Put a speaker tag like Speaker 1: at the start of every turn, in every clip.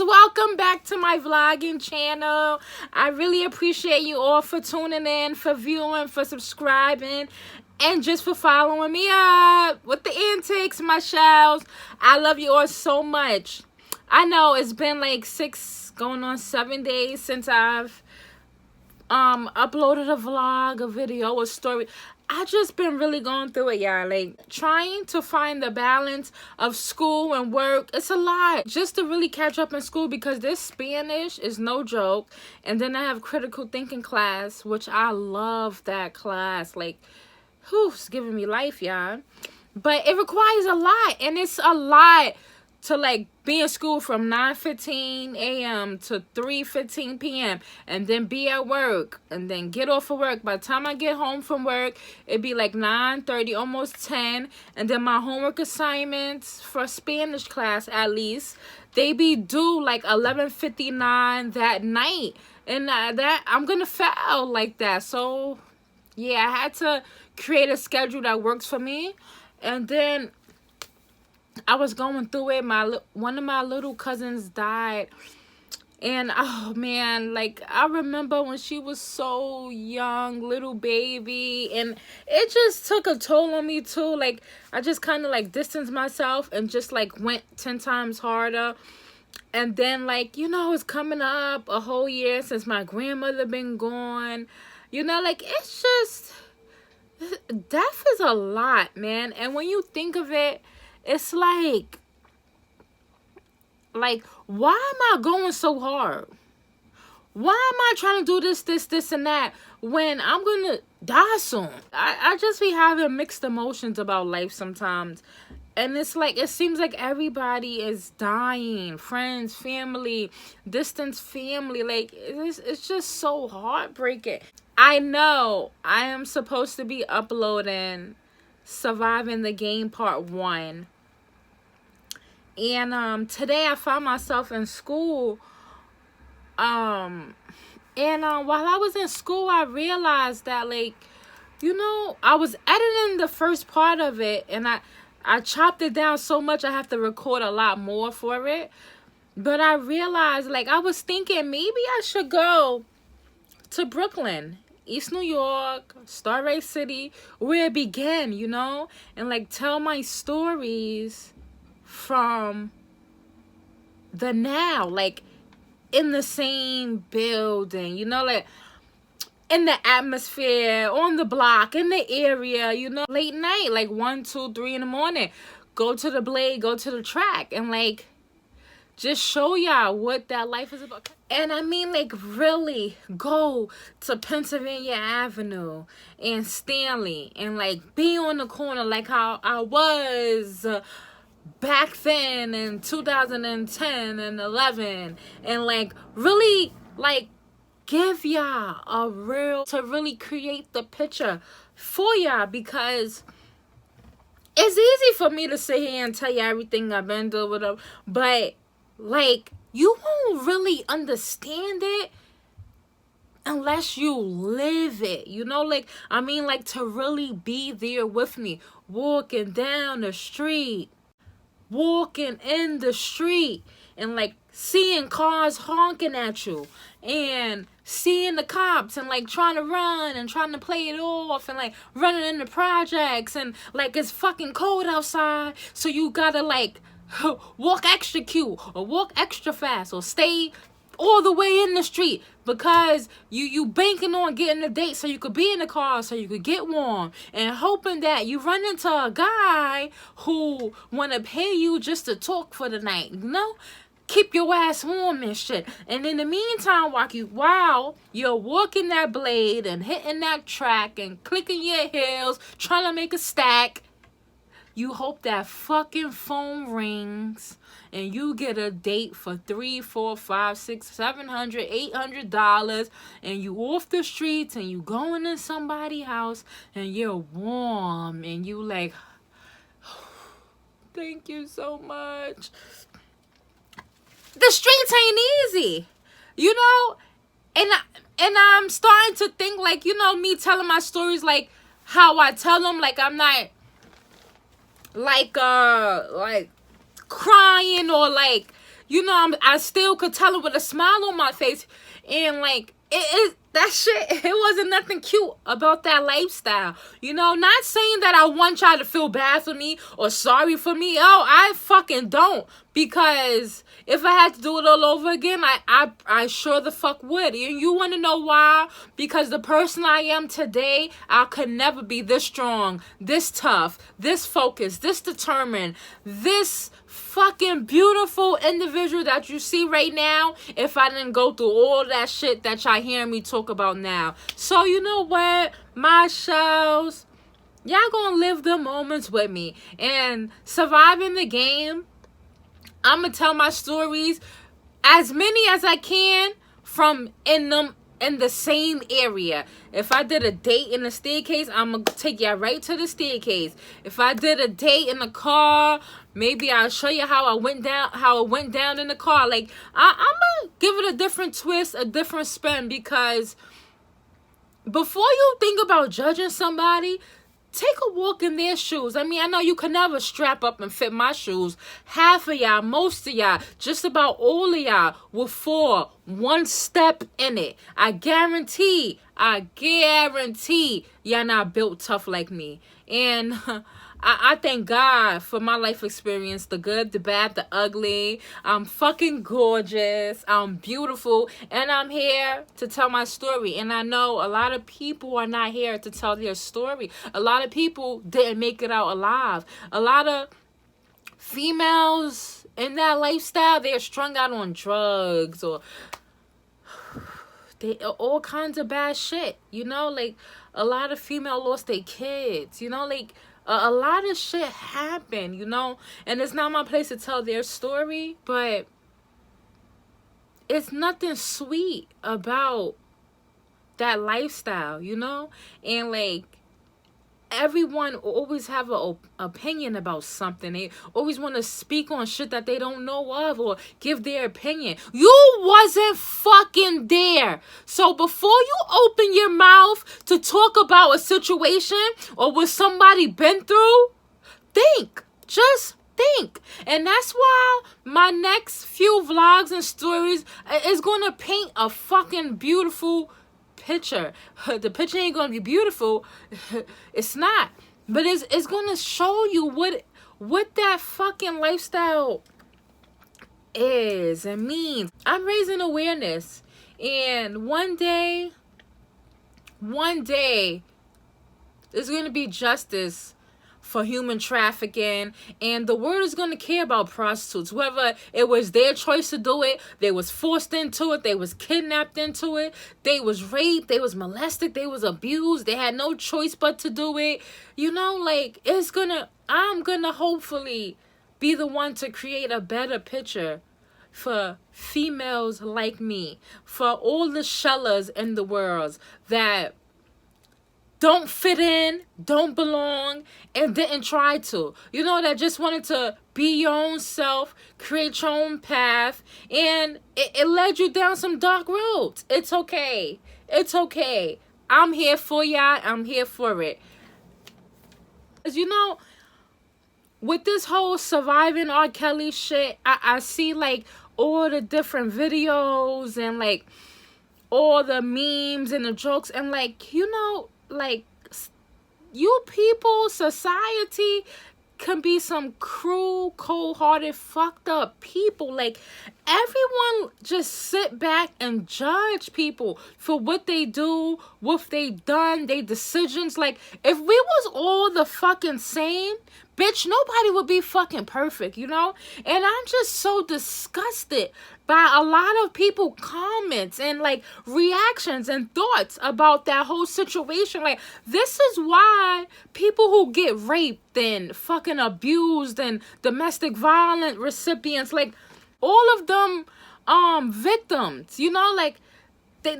Speaker 1: welcome back to my vlogging channel. I really appreciate you all for tuning in, for viewing, for subscribing, and just for following me up with the antics, my shells. I love you all so much. I know it's been like 6 going on 7 days since I've uploaded a vlog, a video, a story. I just been really going through it, y'all. Like, trying to find the balance of school and work. It's a lot just to really catch up in school, because this Spanish is no joke. And then I have critical thinking class, which I love that class. Like, it's giving me life, y'all. But it requires a lot, and it's a lot to like be in school from 9:15 a.m. to 3:15 p.m. and then be at work and then get off of work. By the time I get home from work, it'd be like 9:30, almost 10. And then my homework assignments for Spanish class, at least, they be due like 11:59 that night. And that I'm gonna fail like that. So yeah, I had to create a schedule that works for me. And then I was going through it. One of my little cousins died. And oh man, like, I remember when she was so young, little baby, and it just took a toll on me too. Like, I just kind of like distanced myself and just like went 10 times harder. And then, like, you know, it's coming up a whole year since my grandmother been gone. You know, like, it's just, death is a lot, man. And when you think of it, it's like, why am I going so hard? Why am I trying to do this, and that when I'm going to die soon? I just be having mixed emotions about life sometimes. And it's like, it seems like everybody is dying. Friends, family, distant family. Like, it's just so heartbreaking. I know I am supposed to be uploading Surviving the Game Part 1. And today I found myself in school. And while I was in school, I realized that, like, you know, I was editing the first part of it, and I chopped it down so much I have to record a lot more for it. But I realized, like, I was thinking maybe I should go to Brooklyn, East New York, Starray City, where it began, you know, and like tell my stories from the now, like in the same building, you know, like in the atmosphere, on the block, in the area, you know, late night, like 1, 2, 3 in the morning, go to the Blade, go to the track, and like just show y'all what that life is about. And I mean, like, really go to Pennsylvania Avenue and Stanley and like be on the corner like how I was back then in 2010 and 11, and like really like give y'all a real, to really create the picture for y'all, because it's easy for me to sit here and tell you everything I've been through with them, but like, you won't really understand it unless you live it, you know? Like, I mean, like, to really be there with me, walking down the street, walking in the street, and like seeing cars honking at you, and seeing the cops, and like trying to run and trying to play it off, and like running in the projects, and like it's fucking cold outside, so you gotta like walk extra cute or walk extra fast or stay all the way in the street because you banking on getting a date so you could be in the car so you could get warm, and hoping that you run into a guy who want to pay you just to talk for the night, you know, keep your ass warm and shit. And in the meantime, while you're walking that Blade and hitting that track and clicking your heels, trying to make a stack, you hope that fucking phone rings and you get a date for $300, $400, $500, $600, $700, $800, and you off the streets and you going in somebody's house and you're warm and you like, thank you so much. The streets ain't easy, you know, and I'm starting to think, like, you know, me telling my stories like how I tell them, like I'm not like crying or like, you know, I still could tell it with a smile on my face. And like, that shit, it wasn't nothing cute about that lifestyle. You know, not saying that I want y'all to feel bad for me or sorry for me. Oh, I fucking don't. Because if I had to do it all over again, I sure the fuck would. And you want to know why? Because the person I am today, I could never be this strong, this tough, this focused, this determined, this fucking beautiful individual that you see right now if I didn't go through all that shit that y'all hearing me talk about now. So you know what, my shells, y'all gonna live the moments with me and surviving the game. I'm gonna tell my stories, as many as I can, from in the same area. If I did a date in the staircase, I'm gonna take y'all right to the staircase. If I did a date in the car, maybe I'll show you how it went down in the car. Like, I'm gonna give it a different twist, a different spin, because before you think about judging somebody, take a walk in their shoes. I mean, I know you can never strap up and fit my shoes. Half of y'all, most of y'all, just about all of y'all will fall one step in it. I guarantee y'all not built tough like me. And I thank God for my life experience, the good, the bad, the ugly. I'm fucking gorgeous. I'm beautiful. And I'm here to tell my story. And I know a lot of people are not here to tell their story. A lot of people didn't make it out alive. A lot of females in that lifestyle, they're strung out on drugs or all kinds of bad shit. You know, like a lot of female lost their kids. You know, like a lot of shit happened, you know, and it's not my place to tell their story, but it's nothing sweet about that lifestyle, you know. And like, everyone always have an opinion about something. They always want to speak on shit that they don't know of or give their opinion. You wasn't fucking there. So before you open your mouth to talk about a situation or what somebody been through, think. Just think. And that's why my next few vlogs and stories is going to paint a fucking beautiful picture. The picture ain't gonna be beautiful. It's not, but it's gonna show you what that fucking lifestyle is and means. I'm raising awareness, and one day there's gonna be justice for human trafficking, and the world is going to care about prostitutes, whether it was their choice to do it, they was forced into it, they was kidnapped into it, they was raped, they was molested, they was abused, they had no choice but to do it. You know, like, I'm gonna hopefully be the one to create a better picture for females like me, for all the shellas in the world that don't fit in, don't belong, and didn't try to. You know, that just wanted to be your own self, create your own path, and it led you down some dark roads. It's okay. It's okay. I'm here for y'all. I'm here for it. As you know, with this whole surviving R. Kelly shit, I see like all the different videos and like all the memes and the jokes, and like, you know, like, you people, society can be some cruel, cold-hearted, fucked up people. Like, everyone just sit back and judge people for what they do, what they done, their decisions. Like, if we was all the fucking same, bitch, nobody would be fucking perfect, you know? And I'm just so disgusted by a lot of people comments and like reactions and thoughts about that whole situation. Like, this is why people who get raped and fucking abused and domestic violence recipients, like, all of them victims, you know, like, they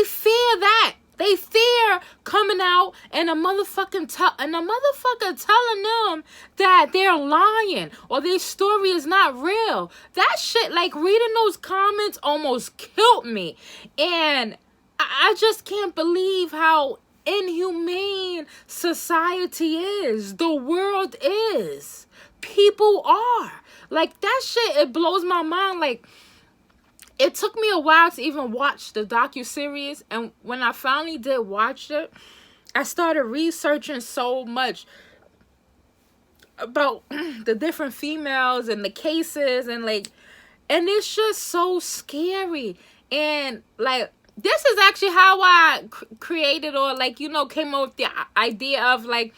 Speaker 1: fear that. They fear coming out and a motherfucker telling them that they're lying or their story is not real. That shit, like, reading those comments almost killed me. And I just can't believe how inhumane society is. The world is. people are. Like, that shit, it blows my mind. Like, it took me a while to even watch the docuseries, and when I finally did watch it, I started researching so much about the different females and the cases, and like, and it's just so scary. And like, this is actually how I created, or like, you know, came up with the idea of like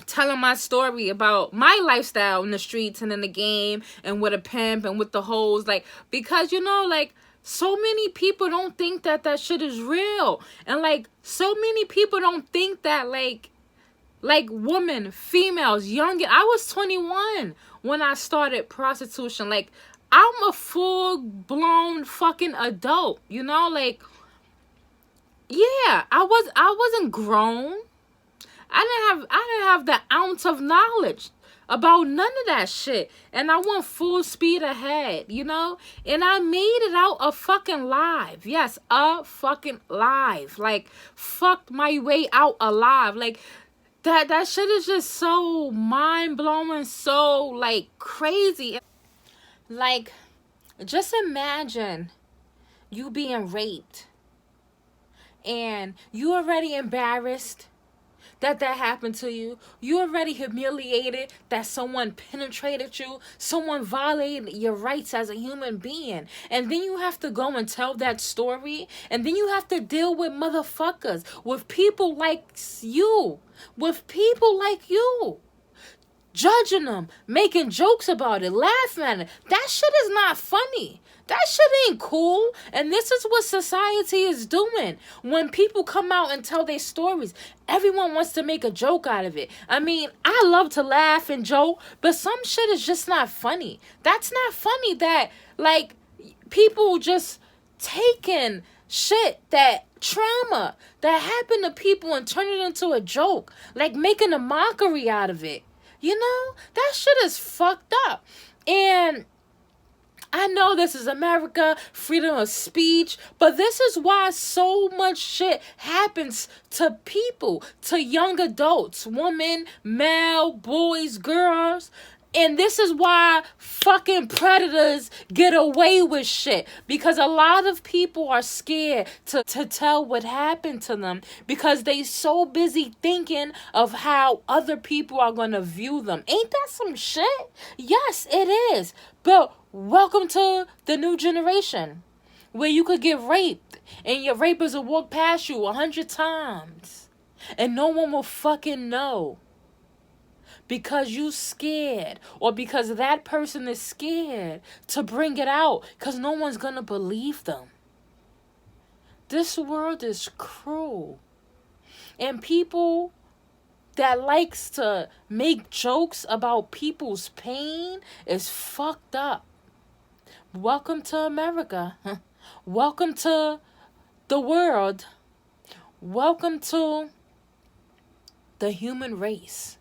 Speaker 1: telling my story about my lifestyle in the streets and in the game and with a pimp and with the hoes. Like, because, you know, like, so many people don't think that that shit is real. And like, so many people don't think that like women, females, young. I was 21 when I started prostitution. Like, I'm a full-blown fucking adult, you know? Like, yeah, I wasn't grown. I didn't have the ounce of knowledge about none of that shit. And I went full speed ahead, you know? And I made it out a fucking live. Yes, a fucking live. Like, fucked my way out alive. Like, that shit is just so mind-blowing, so, like, crazy. Like, just imagine you being raped and you already embarrassed that happened to you. You already humiliated that someone penetrated you. Someone violated your rights as a human being. And then you have to go and tell that story. And then you have to deal with motherfuckers. With people like you. With people like you. Judging them. Making jokes about it. Laughing at it. That shit is not funny. That shit ain't cool. And this is what society is doing. When people come out and tell their stories, everyone wants to make a joke out of it. I mean, I love to laugh and joke, but some shit is just not funny. That's not funny that, like, people just taking shit, that trauma that happened to people, and turn it into a joke. Like, making a mockery out of it. You know? That shit is fucked up. And I know this is America, freedom of speech, but this is why so much shit happens to people, to young adults, women, male, boys, girls. And this is why fucking predators get away with shit. Because a lot of people are scared to tell what happened to them. Because they so busy thinking of how other people are going to view them. Ain't that some shit? Yes, it is. But welcome to the new generation. Where you could get raped. And your rapers will walk past you 100 times. And no one will fucking know. Because you scared, or because that person is scared to bring it out, because no one's gonna believe them. This world is cruel, and people that likes to make jokes about people's pain is fucked up. Welcome to America. Welcome to the world. Welcome to the human race.